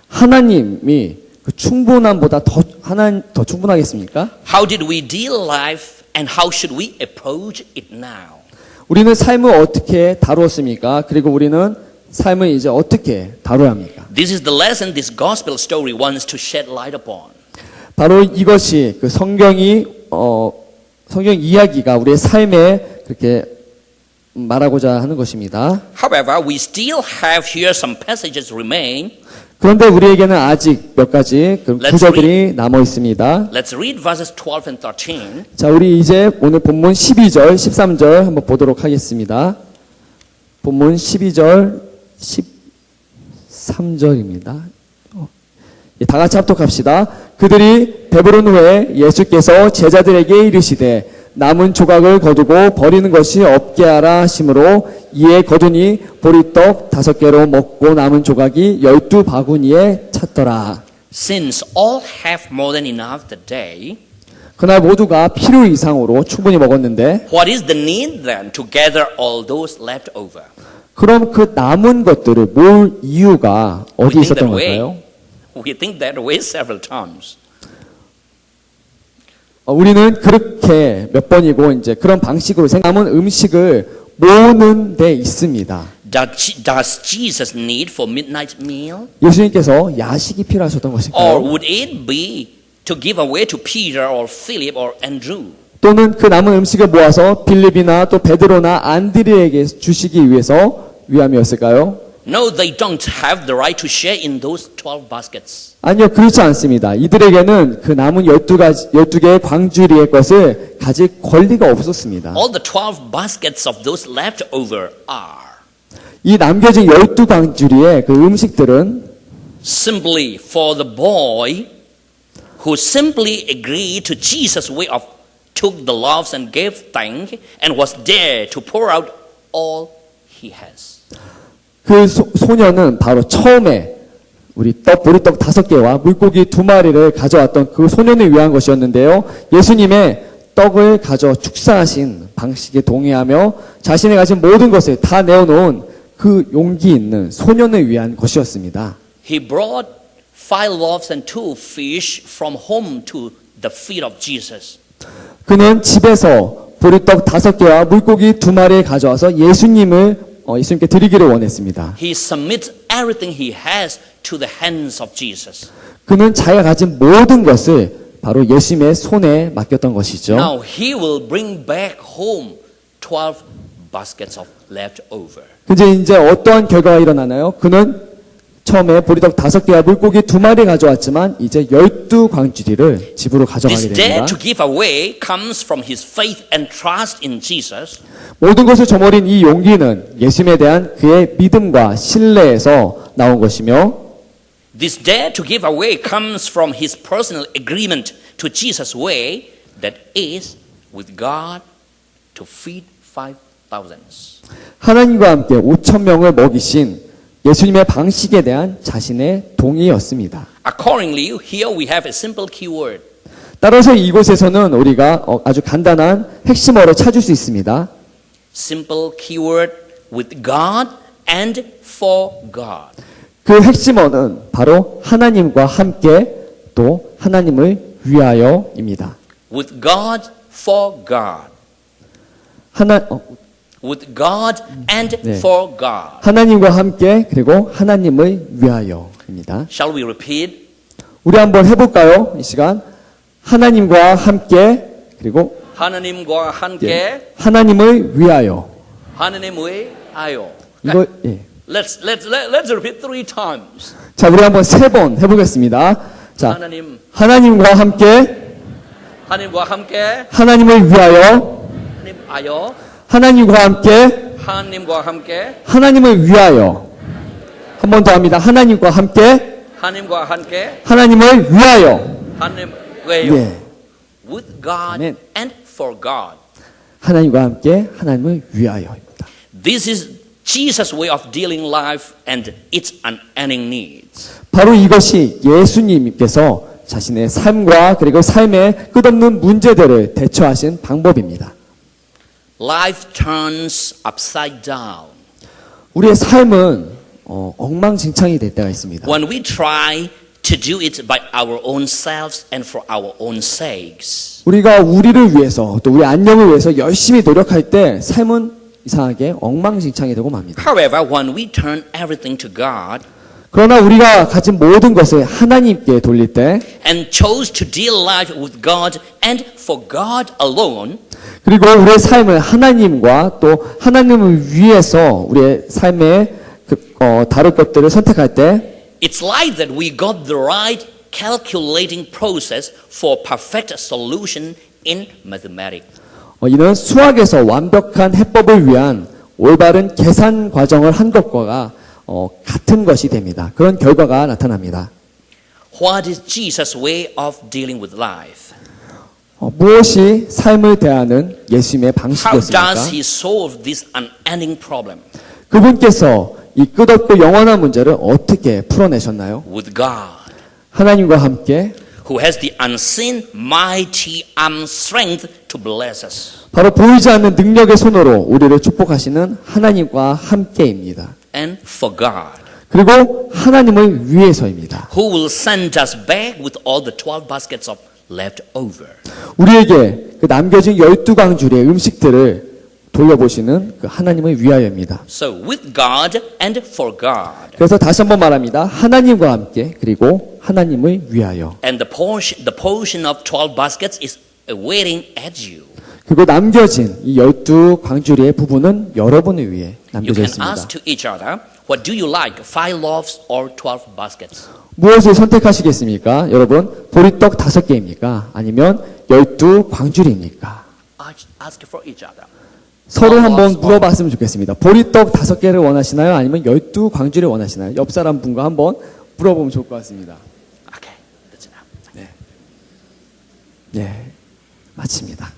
하나님이 그 충분함보다 더 충분하겠습니까? How did we deal life and how should we approach it now? 우리는 삶을 어떻게 다루었습니까? 그리고 우리는 삶을 이제 어떻게 다뤄야 합니까? This is the lesson this gospel story wants to shed light upon. 바로 이것이 그 성경 이야기가 우리의 삶에 그렇게 말하고자 하는 것입니다. However, we still have here some passages remain. 그런데 우리에게는 아직 몇 가지 그 구절들이 남아 있습니다. Let's read verses 12 and 13. 자, 우리 이제 오늘 본문 12절, 13절 한번 보도록 하겠습니다. 본문 12절, 13절입니다. 다 같이 합독합시다. 그들이 배부른 후에 예수께서 제자들에게 이르시되 남은 조각을 거두고 버리는 것이 없게 하라 하심으로 이에 거두니 보리떡 5개로 먹고 남은 조각이 12바구니에 찼더라. Since all have more than enough today, 그날 모두가 필요 이상으로 충분히 먹었는데 what is the need then to gather all those left over? 그럼 그 남은 것들을 모을 이유가 어디 We think 있었던 that way. 걸까요? We think that way several times. 우리는 그렇게 몇 번이고 이제 그런 방식으로 남은 음식을 모으는 데 있습니다. Does Jesus need for midnight meal? 예수님께서 야식이 필요하셨던 Or 것일까요? would it be to give away to Peter or Philip or Andrew? 또는 그 남은 음식을 모아서 빌립이나 또 베드로나 안드레에게 주시기 위함이었을까요? No, they don't have the right to share in those 12 baskets. 아니요, 그렇지 않습니다. 이들에게는 그 남은 12개의 광주리의 것을 가질 권리가 없었습니다. All the 12 baskets of those left over are 이 남겨진 12광주리의 그 음식들은 simply for the boy who simply agreed to Jesus' way of took the loaves and gave thanks and was there to pour out all he has. 그 소녀는 바로 처음에 우리 보리떡 5개와 물고기 2마리를 가져왔던 그 소년을 위한 것이었는데요. 예수님의 떡을 가져 축사하신 방식에 동의하며 자신이 가진 모든 것을 다 내어놓은 그 용기 있는 소년을 위한 것이었습니다. He brought 5 loaves and 2 fish from home to the feet of Jesus. 그는 집에서 보리떡 5개와 물고기 2마리를 가져와서 예수님께 드리기를 원했습니다. He submits everything he has to the hands of Jesus. 그는 자기가 가진 모든 것을 바로 예수님의 손에 맡겼던 것이죠. Now he will bring back home 12 baskets of leftover. 근데 이제 어떠한 결과가 일어나나요? 그는 처음에 보리떡 5개와 물고기 2마리 가져왔지만 이제 12광주리를 집으로 가져가게 This dare 됩니다. to give away comes from his faith and trust in Jesus. 모든 것을 저버린 이 용기는 예수님에 대한 그의 믿음과 신뢰에서 나온 것이며 This dare to give away comes from his personal agreement to Jesus' way, that is, with God, to feed 5,000s. 하나님과 함께 5,000명을 먹이신 예수님의 방식에 대한 자신의 동의였습니다. Accordingly, here we have a simple keyword. 따라서 이곳에서는 우리가 아주 간단한 핵심어를 찾을 수 있습니다. Simple keyword with God and for God. 그 핵심어는 바로 하나님과 함께 또 하나님을 위하여입니다. With God, for God. With God and 네. for God. 하나님과 함께 그리고 하나님을 위하여입니다. Shall we repeat? 우리 한번 해볼까요? 이 시간 하나님과 함께 그리고 하나님과 함께 하나님을 위하여. 하나님을 위하여. 이거 예. Let's repeat 3 times. 자, 우리 한번 3번 해보겠습니다. 자, 하나님과 함께 하나님과 함께 하나님을 위하여. 하나님과 함께 하나님과 함께 하나님을 위하여. 한 번 더 합니다. 하나님과 함께 하나님과 함께 하나님을 위하여. 하나님 위하여. 예. With God 아멘. and for God. 하나님과 함께 하나님을 위하여입니다. This is Jesus' way of dealing life and its unending needs. 바로 이것이 예수님께서 자신의 삶과 그리고 삶의 끝없는 문제들을 대처하신 방법입니다. Life turns upside down 우리의 삶은 엉망진창이 될 때가 있습니다. when we try to do it by our own selves and for our own sakes. 우리가 우리를 위해서 또 우리 안녕을 위해서 열심히 노력할 때 삶은 이상하게 엉망진창이 되고 맙니다. However, when we turn everything to God 그러나 우리가 가진 모든 것을 하나님께 돌릴 때 and chose to deal life with God and for God alone, 그리고 우리의 삶을 하나님과 또 하나님을 위해서 우리의 삶의 다른 것들을 선택할 때 it's like that we got the right calculating process for perfect solution in mathematics. 이는 수학에서 완벽한 해법을 위한 올바른 계산 과정을 한 것과 같은 것이 됩니다. 그런 결과가 나타납니다. What is Jesus' way of dealing with life? 무엇이 삶을 대하는 예수님의 How 방식이었습니까? does he solve this unending problem? 그분께서 이 끝없고 영원한 문제를 어떻게 풀어내셨나요? With God, 하나님과 함께 who has the unseen mighty arm strength to bless us. 바로 보이지 않는 능력의 손으로 우리를 축복하시는 하나님과 함께입니다. And for God, 그리고 하나님을 위해서입니다. who will send us back with all the 12 baskets of leftover. 우리에게 그 남겨진 12광주리의 음식들을 돌려보시는 그 하나님을 위하여입니다. So with God and for God. 그래서 다시 한번 말합니다. 하나님과 함께 그리고 하나님을 위하여. And the portion of 12 baskets is waiting at you. 그리고 남겨진 이 12광주리의 부분은 여러분을 위해 You 남겨져 can 있습니다. ask to each other, what do you like, 5 loaves or 12 baskets? 무엇을 선택하시겠습니까? 여러분, 보리떡 5개입니까? 아니면 12광주리입니까? Ask for each other. 서로 한번 물어봤으면 좋겠습니다. 보리떡 5개를 원하시나요? 아니면 12광주리를 원하시나요? 옆 사람 분과 한번 물어보면 좋을 것 같습니다. Okay, that's enough. 네, 마칩니다.